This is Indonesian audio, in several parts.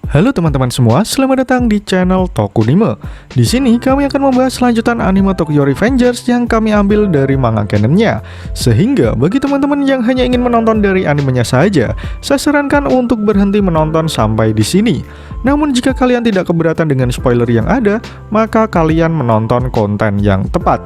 Halo teman-teman semua, selamat datang di channel Tokunime. Di sini kami akan membahas lanjutan anime Tokyo Revengers yang kami ambil dari manga canonnya. Sehingga bagi teman-teman yang hanya ingin menonton dari animenya saja, saya sarankan untuk berhenti menonton sampai di sini. Namun jika kalian tidak keberatan dengan spoiler yang ada, maka kalian menonton konten yang tepat.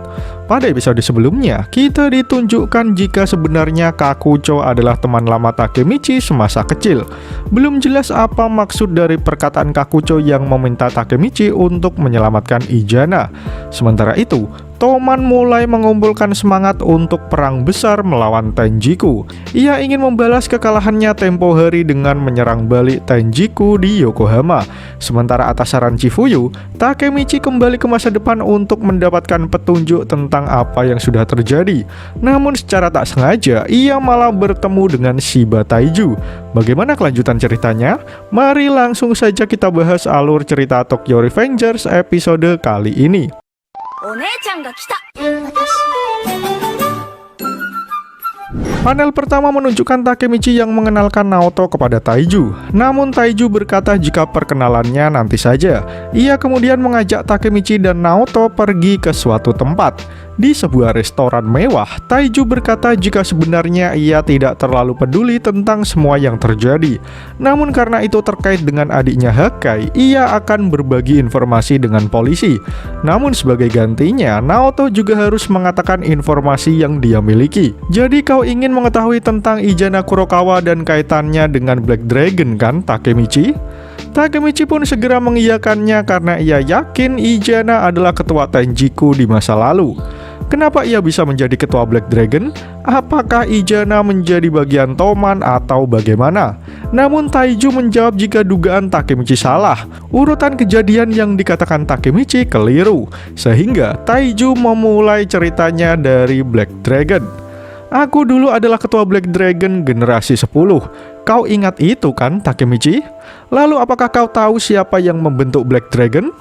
Pada episode sebelumnya, kita ditunjukkan jika sebenarnya Kakucho adalah teman lama Takemichi semasa kecil. Belum jelas apa maksud dari perkataan Kakucho yang meminta Takemichi untuk menyelamatkan Izana. Sementara itu, Toman mulai mengumpulkan semangat untuk perang besar melawan Tenjiku. Ia ingin membalas kekalahannya tempo hari dengan menyerang balik Tenjiku di Yokohama. Sementara atas saran Chifuyu, Takemichi kembali ke masa depan untuk mendapatkan petunjuk tentang apa yang sudah terjadi. Namun secara tak sengaja, ia malah bertemu dengan Shiba Taiju. Bagaimana kelanjutan ceritanya? Mari langsung saja kita bahas alur cerita Tokyo Revengers episode kali ini. Panel pertama menunjukkan Takemichi yang mengenalkan Naoto kepada Taiju. Namun Taiju berkata jika perkenalannya nanti saja. Ia kemudian mengajak Takemichi dan Naoto pergi ke suatu tempat. Di sebuah restoran mewah, Taiju berkata jika sebenarnya ia tidak terlalu peduli tentang semua yang terjadi. Namun karena itu terkait dengan adiknya Hakai, ia akan berbagi informasi dengan polisi. Namun sebagai gantinya, Naoto juga harus mengatakan informasi yang dia miliki. Jadi kau ingin mengetahui tentang Izana Kurokawa dan kaitannya dengan Black Dragon kan, Takemichi? Takemichi pun segera mengiyakannya karena ia yakin Izana adalah ketua Tenjiku di masa lalu. Kenapa ia bisa menjadi ketua Black Dragon? Apakah Izana menjadi bagian Toman atau bagaimana? Namun Taiju menjawab jika dugaan Takemichi salah. Urutan kejadian yang dikatakan Takemichi keliru. Sehingga Taiju memulai ceritanya dari Black Dragon. Aku dulu adalah ketua Black Dragon generasi 10. Kau ingat itu kan, Takemichi? Lalu apakah kau tahu siapa yang membentuk Black Dragon?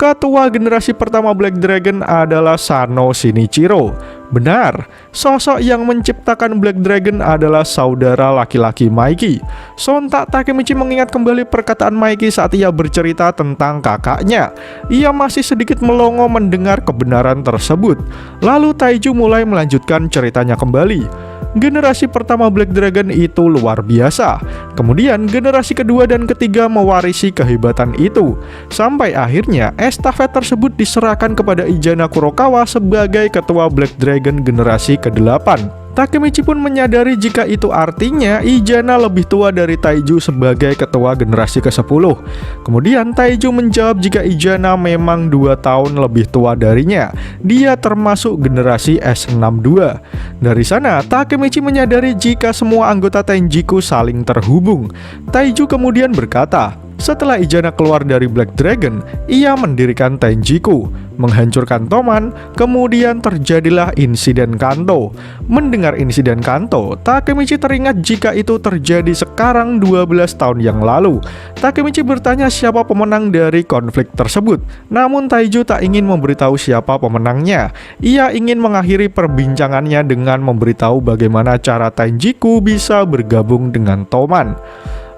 Ketua generasi pertama Black Dragon adalah Sano Shinichiro. Benar, sosok yang menciptakan Black Dragon adalah saudara laki-laki Maiki. Sontak Takemichi mengingat kembali perkataan Maiki saat ia bercerita tentang kakaknya. Ia masih sedikit melongo mendengar kebenaran tersebut. Lalu Taiju mulai melanjutkan ceritanya kembali. Generasi pertama Black Dragon itu luar biasa. Kemudian generasi kedua dan ketiga mewarisi kehebatan itu. Sampai akhirnya estafet tersebut diserahkan kepada Izana Kurokawa sebagai ketua Black Dragon generasi ke-8. Takemichi pun menyadari jika itu artinya Izana lebih tua dari Taiju sebagai ketua generasi ke-10. Kemudian Taiju menjawab jika Izana memang 2 tahun lebih tua darinya. Dia termasuk generasi S62. Dari sana Takemichi menyadari jika semua anggota Tenjiku saling terhubung. Taiju kemudian berkata, setelah Izana keluar dari Black Dragon, ia mendirikan Tenjiku, menghancurkan Toman, kemudian terjadilah insiden Kanto. Mendengar insiden Kanto, Takemichi teringat jika itu terjadi sekarang 12 tahun yang lalu. Takemichi bertanya siapa pemenang dari konflik tersebut. Namun Taiju tak ingin memberitahu siapa pemenangnya. Ia ingin mengakhiri perbincangannya dengan memberitahu bagaimana cara Tenjiku bisa bergabung dengan Toman.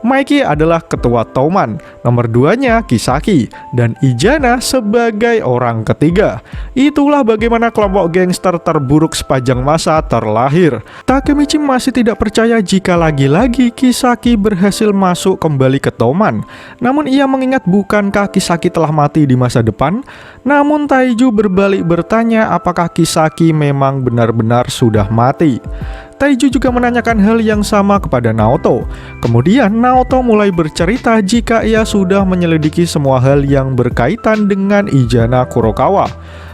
Maiki adalah ketua Toman, nomor 2-nya Kisaki, dan Izana sebagai orang ketiga. Itulah bagaimana kelompok gangster terburuk sepanjang masa terlahir. Takemichi masih tidak percaya jika lagi-lagi Kisaki berhasil masuk kembali ke Toman. Namun ia mengingat bukankah Kisaki telah mati di masa depan? Namun Taiju berbalik bertanya apakah Kisaki memang benar-benar sudah mati. Taiju juga menanyakan hal yang sama kepada Naoto. Kemudian Naoto mulai bercerita jika ia sudah menyelidiki semua hal yang berkaitan dengan Izana Kurokawa.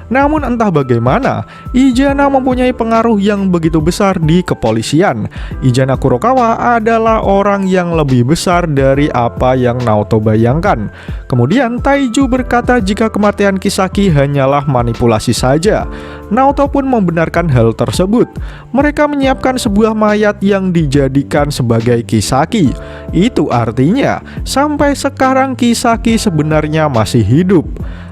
Namun entah bagaimana, Izana mempunyai pengaruh yang begitu besar di kepolisian. Izana Kurokawa adalah orang yang lebih besar dari apa yang Naoto bayangkan. Kemudian Taiju berkata jika kematian Kisaki hanyalah manipulasi saja. Naoto pun membenarkan hal tersebut. Mereka menyiapkan sebuah mayat yang dijadikan sebagai Kisaki. Itu artinya, sampai sekarang Kisaki sebenarnya masih hidup.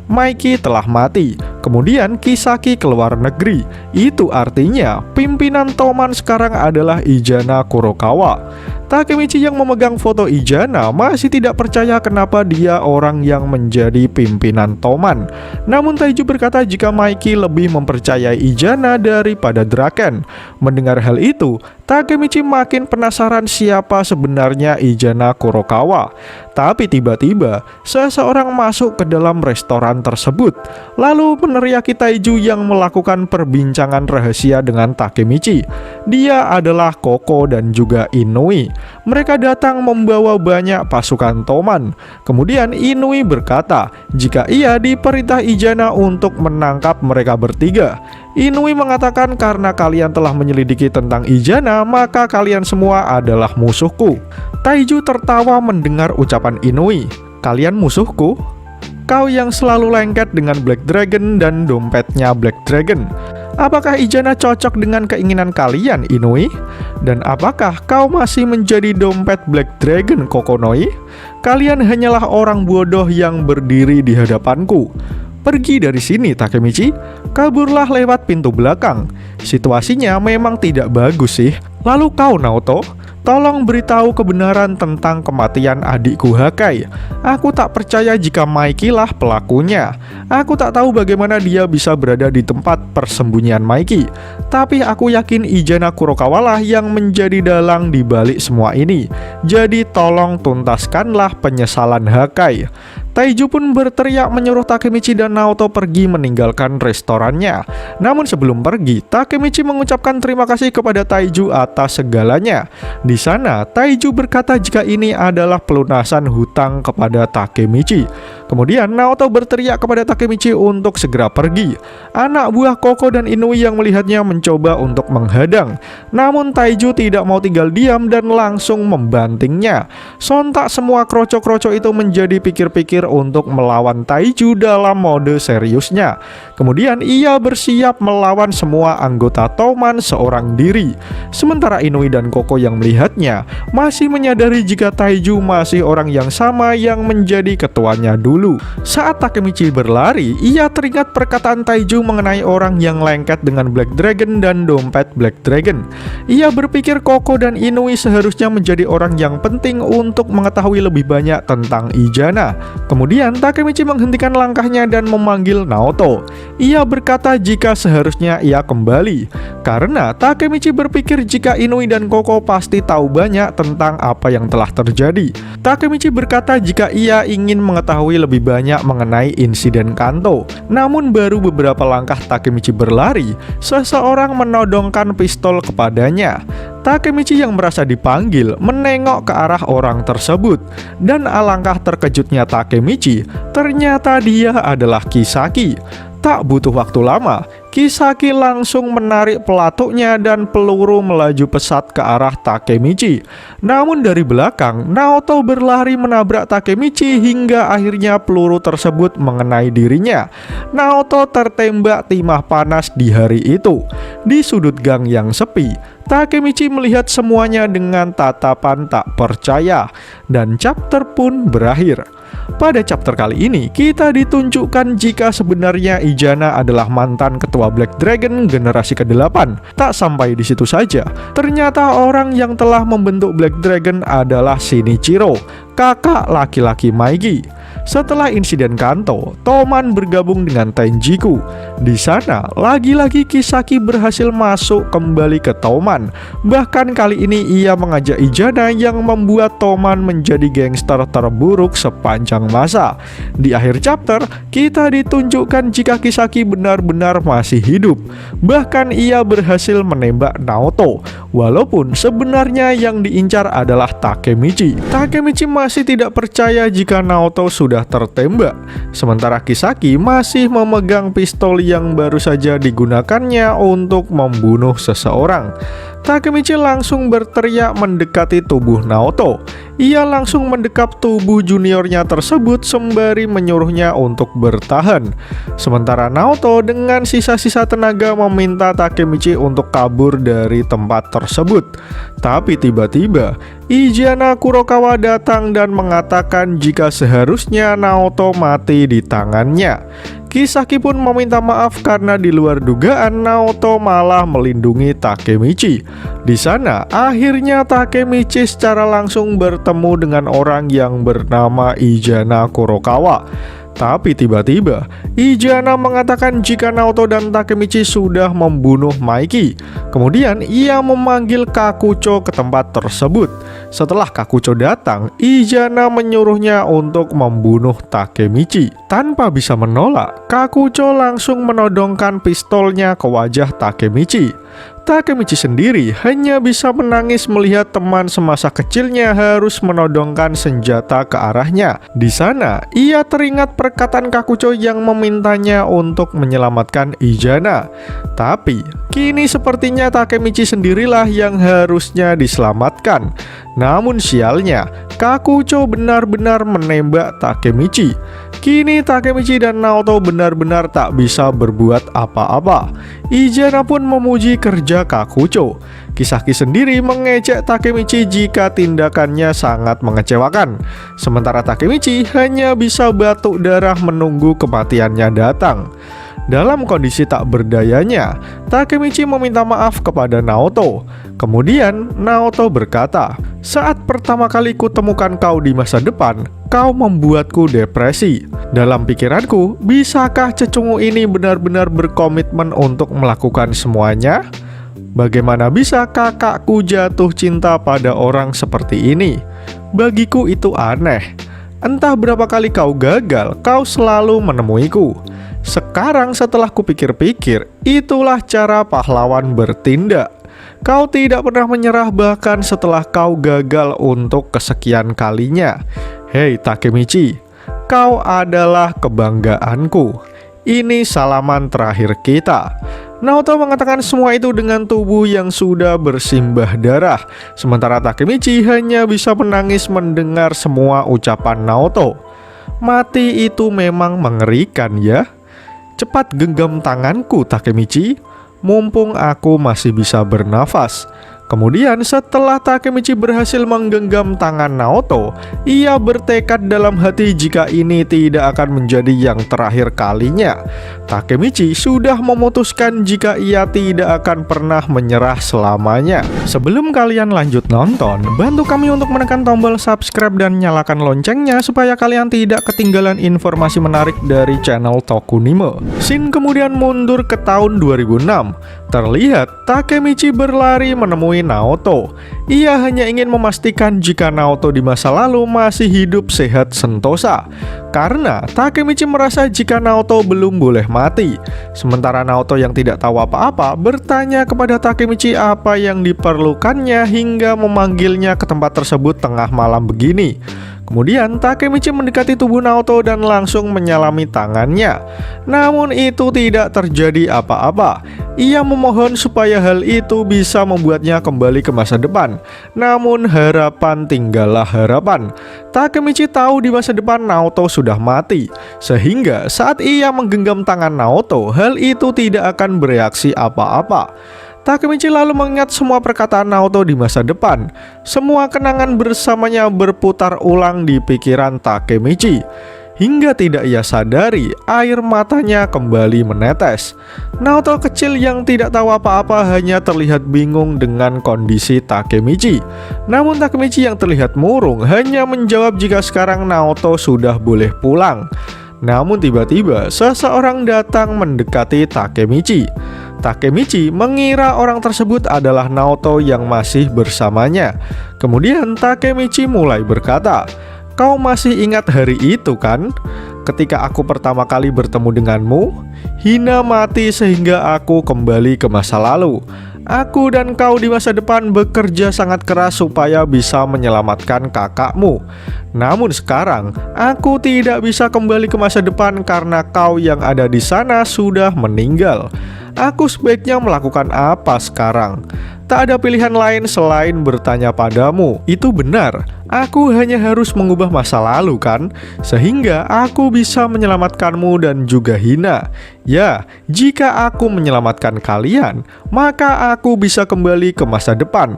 Maiki telah mati. Kemudian Kisaki keluar negeri. Itu artinya pimpinan Toman sekarang adalah Izana Kurokawa. Takemichi yang memegang foto Izana masih tidak percaya kenapa dia orang yang menjadi pimpinan Toman. Namun Taiju berkata jika Maiki lebih mempercayai Izana daripada Draken. Mendengar hal itu, Takemichi makin penasaran siapa sebenarnya Izana Kurokawa. Tapi tiba-tiba seseorang masuk ke dalam restoran tersebut, lalu meneriaki Taiju yang melakukan perbincangan rahasia dengan Takemichi. Dia adalah Koko dan juga Inui. Mereka datang membawa banyak pasukan Toman. Kemudian Inui berkata jika ia diperintah Izana untuk menangkap mereka bertiga. Inui mengatakan karena kalian telah menyelidiki tentang Izana, maka kalian semua adalah musuhku. Taiju tertawa mendengar ucapan Inui. Kalian musuhku? Kau yang selalu lengket dengan Black Dragon dan dompetnya Black Dragon. Apakah Izana cocok dengan keinginan kalian, Inui? Dan apakah kau masih menjadi dompet Black Dragon, Kokonoi? Kalian hanyalah orang bodoh yang berdiri di hadapanku. Pergi dari sini, Takemichi. Kaburlah lewat pintu belakang. Situasinya memang tidak bagus sih. Lalu kau, Naoto, tolong beritahu kebenaran tentang kematian adikku Hakai. Aku tak percaya jika Maiki lah pelakunya. Aku tak tahu bagaimana dia bisa berada di tempat persembunyian Maiki. Tapi aku yakin Izana Kurokawa lah yang menjadi dalang di balik semua ini. Jadi tolong tuntaskanlah penyesalan Hakai. Taiju pun berteriak menyuruh Takemichi dan Naoto pergi meninggalkan restorannya. Namun sebelum pergi, Takemichi mengucapkan terima kasih kepada Taiju atas segalanya. Di sana, Taiju berkata jika ini adalah pelunasan hutang kepada Takemichi. Kemudian Naoto berteriak kepada Takemichi untuk segera pergi. Anak buah Koko dan Inui yang melihatnya mencoba untuk menghadang. Namun Taiju tidak mau tinggal diam dan langsung membantingnya. Sontak semua kroco-kroco itu menjadi pikir-pikir untuk melawan Taiju dalam mode seriusnya. Kemudian ia bersiap melawan semua anggota Toman seorang diri. Sementara Inui dan Koko yang melihatnya masih menyadari jika Taiju masih orang yang sama yang menjadi ketuanya dulu. Saat Takemichi berlari, ia teringat perkataan Taiju mengenai orang yang lengket dengan Black Dragon dan dompet Black Dragon. Ia berpikir Koko dan Inui seharusnya menjadi orang yang penting untuk mengetahui lebih banyak tentang Izana. Kemudian Takemichi menghentikan langkahnya dan memanggil Naoto. Ia berkata jika seharusnya ia kembali, karena Takemichi berpikir jika Inui dan Koko pasti tahu banyak tentang apa yang telah terjadi. Takemichi berkata jika ia ingin mengetahui lebih banyak mengenai insiden Kanto. Namun baru beberapa langkah Takemichi berlari, seseorang menodongkan pistol kepadanya. Takemichi yang merasa dipanggil menengok ke arah orang tersebut. Dan alangkah terkejutnya Takemichi, ternyata dia adalah Kisaki. Tak butuh waktu lama, Kisaki langsung menarik pelatuknya dan peluru melaju pesat ke arah Takemichi. Namun dari belakang, Naoto berlari menabrak Takemichi hingga akhirnya peluru tersebut mengenai dirinya. Naoto tertembak timah panas di hari itu. Di sudut gang yang sepi, Takemichi melihat semuanya dengan tatapan tak percaya. Dan chapter pun berakhir. Pada chapter kali ini, kita ditunjukkan jika sebenarnya Izana adalah mantan ketua Black Dragon generasi ke-8. Tak sampai di situ saja, ternyata orang yang telah membentuk Black Dragon adalah Shinichiro, kakak laki-laki Maiki. Setelah insiden Kanto, Toman bergabung dengan Tenjiku. Di sana, lagi-lagi Kisaki berhasil masuk kembali ke Toman. Bahkan kali ini ia mengajak Izana yang membuat Toman menjadi gangster terburuk sepanjang masa. Di akhir chapter, kita ditunjukkan jika Kisaki benar-benar masih hidup. Bahkan ia berhasil menembak Naoto, walaupun sebenarnya yang diincar adalah Takemichi. Takemichi masih tidak percaya jika Naoto sudah tertembak, sementara Kisaki masih memegang pistol yang baru saja digunakannya untuk membunuh seseorang. Takemichi langsung berteriak mendekati tubuh Naoto. Ia langsung mendekap tubuh juniornya tersebut sembari menyuruhnya untuk bertahan. Sementara Naoto dengan sisa-sisa tenaga meminta Takemichi untuk kabur dari tempat tersebut. Tapi tiba-tiba Izana Kurokawa datang dan mengatakan jika seharusnya Naoto mati di tangannya. Kisaki pun meminta maaf karena di luar dugaan Naoto malah melindungi Takemichi. Di sana akhirnya Takemichi secara langsung bertemu dengan orang yang bernama Izana Kurokawa. Tapi tiba-tiba Izana mengatakan jika Naoto dan Takemichi sudah membunuh Maiki. Kemudian ia memanggil Kakucho ke tempat tersebut. Setelah Kakucho datang, Izana menyuruhnya untuk membunuh Takemichi. Tanpa bisa menolak, Kakucho langsung menodongkan pistolnya ke wajah Takemichi. Takemichi sendiri hanya bisa menangis melihat teman semasa kecilnya harus menodongkan senjata ke arahnya. Di sana, ia teringat perkataan Kakucho yang memintanya untuk menyelamatkan Izana. Tapi, kini sepertinya Takemichi sendirilah yang harusnya diselamatkan. Namun sialnya, Kakucho benar-benar menembak Takemichi. Kini Takemichi dan Naoto benar-benar tak bisa berbuat apa-apa. Izana pun memuji kerja Kakucho. Kisaki sendiri mengejek Takemichi jika tindakannya sangat mengecewakan. Sementara Takemichi hanya bisa batuk darah menunggu kematiannya datang. Dalam kondisi tak berdayanya, Takemichi meminta maaf kepada Naoto. Kemudian Naoto berkata, "Saat pertama kali kutemukan kau di masa depan, kau membuatku depresi. Dalam pikiranku, bisakah cecungu ini benar-benar berkomitmen untuk melakukan semuanya? Bagaimana bisa kakakku jatuh cinta pada orang seperti ini? Bagiku itu aneh. Entah berapa kali kau gagal, kau selalu menemuiku. Sekarang setelah kupikir-pikir, itulah cara pahlawan bertindak. Kau tidak pernah menyerah bahkan setelah kau gagal untuk kesekian kalinya. Hei Takemichi, kau adalah kebanggaanku. Ini salaman terakhir kita." Naoto mengatakan semua itu dengan tubuh yang sudah bersimbah darah. Sementara Takemichi hanya bisa menangis mendengar semua ucapan Naoto. Mati itu memang mengerikan ya. Cepat genggam tanganku Takemichi, mumpung aku masih bisa bernafas. Kemudian setelah Takemichi berhasil menggenggam tangan Naoto, ia bertekad dalam hati jika ini tidak akan menjadi yang terakhir kalinya. Takemichi sudah memutuskan jika ia tidak akan pernah menyerah selamanya. Sebelum kalian lanjut nonton, bantu kami untuk menekan tombol subscribe dan nyalakan loncengnya supaya kalian tidak ketinggalan informasi menarik dari channel Tokunime. Shin kemudian mundur ke tahun 2006. Terlihat Takemichi berlari menemui Naoto. Ia hanya ingin memastikan jika Naoto di masa lalu masih hidup sehat sentosa. Karena Takemichi merasa jika Naoto belum boleh mati. Sementara Naoto yang tidak tahu apa-apa bertanya kepada Takemichi apa yang diperlukannya hingga memanggilnya ke tempat tersebut tengah malam begini. Kemudian Takemichi mendekati tubuh Naoto dan langsung menyalami tangannya. Namun itu tidak terjadi apa-apa. Ia memohon supaya hal itu bisa membuatnya kembali ke masa depan. Namun harapan tinggallah harapan. Takemichi tahu di masa depan Naoto sudah mati. Sehingga saat ia menggenggam tangan Naoto, hal itu tidak akan bereaksi apa-apa. Takemichi lalu mengingat semua perkataan Naoto di masa depan. Semua kenangan bersamanya berputar ulang di pikiran Takemichi. Hingga tidak ia sadari, air matanya kembali menetes. Naoto kecil yang tidak tahu apa-apa hanya terlihat bingung dengan kondisi Takemichi. Namun Takemichi yang terlihat murung hanya menjawab jika sekarang Naoto sudah boleh pulang. Namun tiba-tiba seseorang datang mendekati Takemichi. Takemichi mengira orang tersebut adalah Naoto yang masih bersamanya. Kemudian Takemichi mulai berkata, "Kau masih ingat hari itu kan? Ketika aku pertama kali bertemu denganmu, Hina mati sehingga aku kembali ke masa lalu. Aku dan kau di masa depan bekerja sangat keras supaya bisa menyelamatkan kakakmu. Namun sekarang, aku tidak bisa kembali ke masa depan karena kau yang ada di sana sudah meninggal. Aku sebaiknya melakukan apa sekarang? Tak ada pilihan lain selain bertanya padamu. Itu benar, aku hanya harus mengubah masa lalu kan? Sehingga aku bisa menyelamatkanmu dan juga Hina. Ya, jika aku menyelamatkan kalian, maka aku bisa kembali ke masa depan.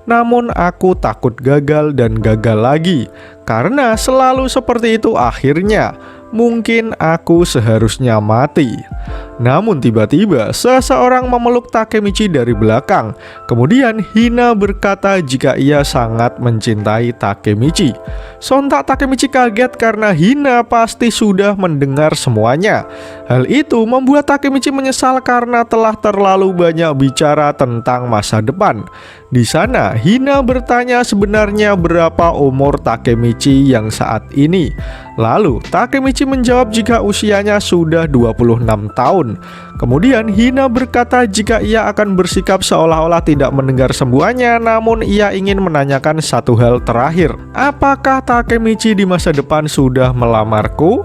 Namun aku takut gagal dan gagal lagi. Karena selalu seperti itu akhirnya. mungkin aku seharusnya mati. Namun tiba-tiba seseorang memeluk Takemichi dari belakang. Kemudian Hina berkata jika ia sangat mencintai Takemichi. Sontak Takemichi kaget karena Hina pasti sudah mendengar semuanya. Hal itu membuat Takemichi menyesal karena telah terlalu banyak bicara tentang masa depan. Di sana Hina bertanya sebenarnya berapa umur Takemichi yang saat ini. Lalu Takemichi menjawab jika usianya sudah 26 tahun. Kemudian Hina berkata jika ia akan bersikap seolah-olah tidak mendengar semuanya, namun ia ingin menanyakan satu hal terakhir. Apakah Takemichi di masa depan sudah melamarku?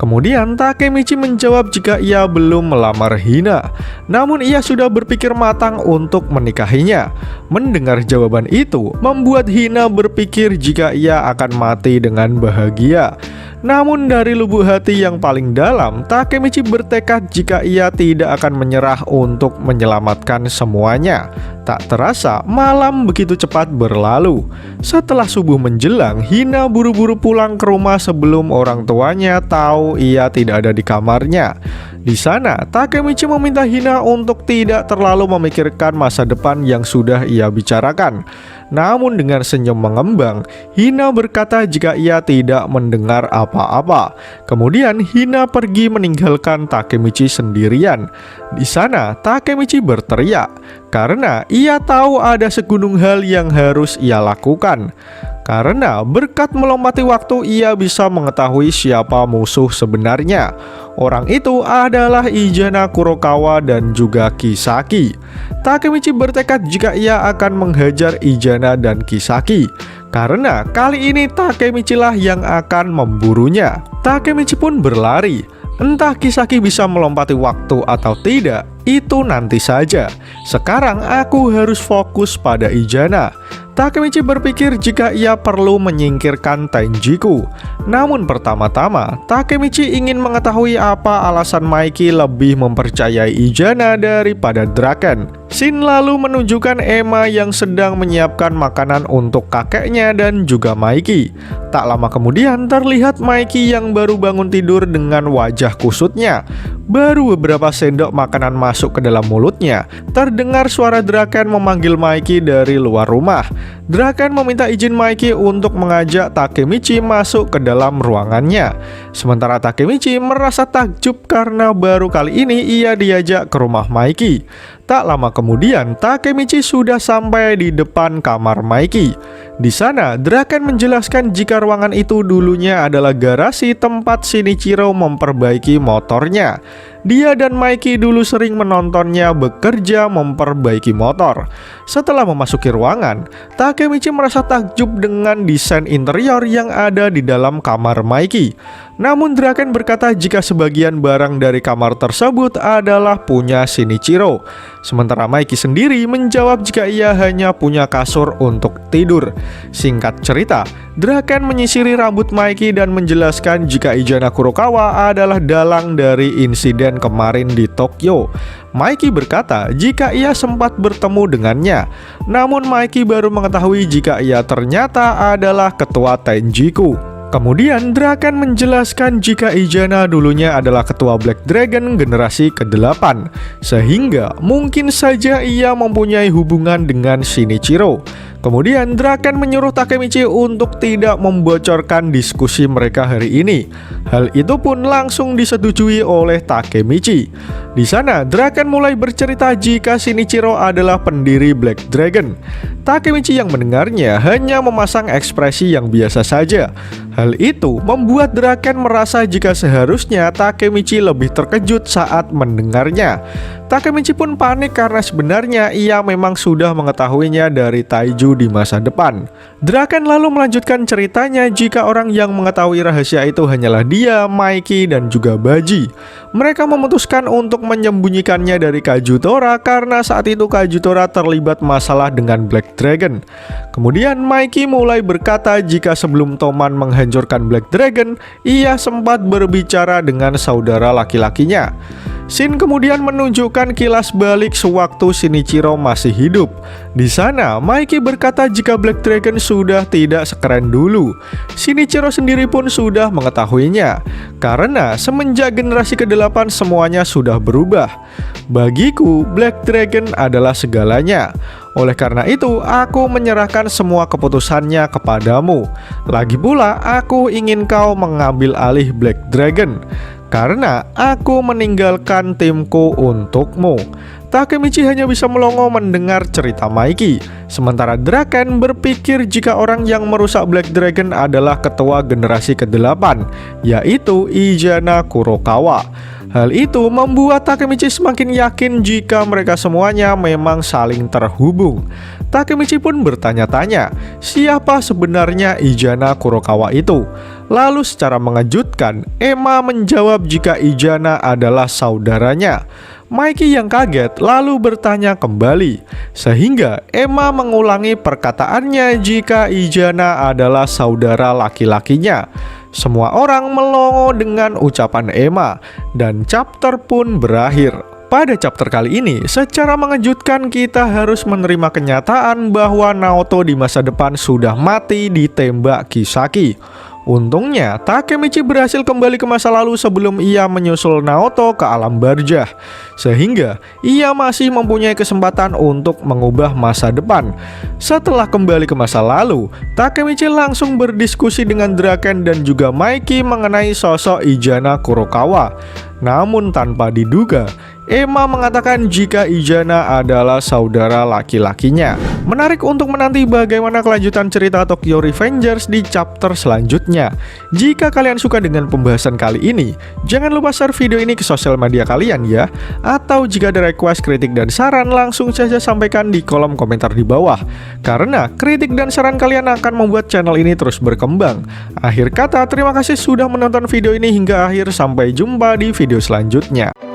Kemudian Takemichi menjawab jika ia belum melamar Hina, namun ia sudah berpikir matang untuk menikahinya. Mendengar jawaban itu membuat Hina berpikir jika ia akan mati dengan bahagia. Namun dari lubuk hati yang paling dalam, Takemichi bertekad jika ia tidak akan menyerah untuk menyelamatkan semuanya. Tak terasa, malam begitu cepat berlalu. Setelah subuh menjelang, Hina buru-buru pulang ke rumah sebelum orang tuanya tahu ia tidak ada di kamarnya. Di sana, Takemichi meminta Hina untuk tidak terlalu memikirkan masa depan yang sudah ia bicarakan. Namun dengan senyum mengembang, Hina berkata jika ia tidak mendengar apa-apa. Kemudian Hina pergi meninggalkan Takemichi sendirian. Di sana, Takemichi berteriak karena ia tahu ada segunung hal yang harus ia lakukan. Karena berkat melompati waktu, ia bisa mengetahui siapa musuh sebenarnya. Orang itu adalah Izana Kurokawa dan juga Kisaki. Takemichi bertekad jika ia akan menghajar Izana dan Kisaki, karena kali ini Takemichi lah yang akan memburunya. Takemichi pun berlari. Entah Kisaki bisa melompati waktu atau tidak, itu nanti saja. Sekarang aku harus fokus pada Izana. Takemichi berpikir jika ia perlu menyingkirkan Tenjiku. Namun pertama-tama, Takemichi ingin mengetahui apa alasan Maiki lebih mempercayai Izana daripada Draken. Shin lalu menunjukkan Emma yang sedang menyiapkan makanan untuk kakeknya dan juga Maiki. Tak lama kemudian terlihat Maiki yang baru bangun tidur dengan wajah kusutnya. Baru beberapa sendok makanan masuk ke dalam mulutnya, terdengar suara Draken memanggil Maiki dari luar rumah. Draken meminta izin Maiki untuk mengajak Takemichi masuk ke dalam ruangannya. Sementara Takemichi merasa takjub karena baru kali ini ia diajak ke rumah Maiki. Tak lama kemudian, Takemichi sudah sampai di depan kamar Maiki. Di sana, Draken menjelaskan jika ruangan itu dulunya adalah garasi tempat Shinichiro memperbaiki motornya. Dia dan Maiki dulu sering menontonnya bekerja memperbaiki motor. Setelah memasuki ruangan, Takemichi merasa takjub dengan desain interior yang ada di dalam kamar Maiki. Namun Draken berkata jika sebagian barang dari kamar tersebut adalah punya Shinichiro. Sementara Maiki sendiri menjawab jika ia hanya punya kasur untuk tidur. Singkat cerita, Draken menyisiri rambut Maiki dan menjelaskan jika Izana Kurokawa adalah dalang dari insiden kemarin di Tokyo. Maiki berkata jika ia sempat bertemu dengannya. Namun Maiki baru mengetahui jika ia ternyata adalah ketua Tenjiku. Kemudian Draken menjelaskan jika Izana dulunya adalah ketua Black Dragon generasi ke-8, sehingga mungkin saja ia mempunyai hubungan dengan Shinichiro. Kemudian Draken menyuruh Takemichi untuk tidak membocorkan diskusi mereka hari ini. Hal itu pun langsung disetujui oleh Takemichi. Di sana Draken mulai bercerita jika Shinichiro adalah pendiri Black Dragon. Takemichi yang mendengarnya hanya memasang ekspresi yang biasa saja. Hal itu membuat Draken merasa jika seharusnya Takemichi lebih terkejut saat mendengarnya. Takemichi pun panik karena sebenarnya ia memang sudah mengetahuinya dari Taiju di masa depan. Draken lalu melanjutkan ceritanya jika orang yang mengetahui rahasia itu hanyalah dia, Maiki, dan juga Baji. Mereka memutuskan untuk menyembunyikannya dari Kajutora karena saat itu Kajutora terlibat masalah dengan Black Dragon. Kemudian Maiki mulai berkata jika sebelum Toman menghancurkan Black Dragon, ia sempat berbicara dengan saudara laki-lakinya. Shin kemudian menunjukkan kilas balik sewaktu Shinichiro masih hidup. Di sana, Maiki berkata jika Black Dragon sudah tidak sekeren dulu. Shinichiro sendiri pun sudah mengetahuinya. Karena semenjak generasi ke-8 semuanya sudah berubah. Bagiku, Black Dragon adalah segalanya. Oleh karena itu, aku menyerahkan semua keputusannya kepadamu. Lagi pula, aku ingin kau mengambil alih Black Dragon. Karena aku meninggalkan timku untukmu. Takemichi hanya bisa melongo mendengar cerita Maiki. Sementara Draken berpikir jika orang yang merusak Black Dragon adalah ketua generasi ke-8, yaitu Izana Kurokawa. Hal itu membuat Takemichi semakin yakin jika mereka semuanya memang saling terhubung. Takemichi pun bertanya-tanya, siapa sebenarnya Izana Kurokawa itu? Lalu secara mengejutkan, Emma menjawab jika Izana adalah saudaranya. Maiki yang kaget lalu bertanya kembali, sehingga Emma mengulangi perkataannya jika Izana adalah saudara laki-lakinya. Semua orang melongo dengan ucapan Emma, dan chapter pun berakhir. Pada chapter kali ini, secara mengejutkan kita harus menerima kenyataan bahwa Naoto di masa depan sudah mati ditembak Kisaki. Untungnya, Takemichi berhasil kembali ke masa lalu sebelum ia menyusul Naoto ke alam barjah, sehingga ia masih mempunyai kesempatan untuk mengubah masa depan. Setelah kembali ke masa lalu, Takemichi langsung berdiskusi dengan Draken dan juga Maiki mengenai sosok Izana Kurokawa. Namun tanpa diduga, Emma mengatakan jika Izana adalah saudara laki-lakinya. Menarik untuk menanti bagaimana kelanjutan cerita Tokyo Revengers di chapter selanjutnya. Jika kalian suka dengan pembahasan kali ini, jangan lupa share video ini ke sosial media kalian ya. Atau jika ada request, kritik, dan saran, langsung saja sampaikan di kolom komentar di bawah. Karena kritik dan saran kalian akan membuat channel ini terus berkembang. Akhir kata, terima kasih sudah menonton video ini hingga akhir. Sampai jumpa di video selanjutnya.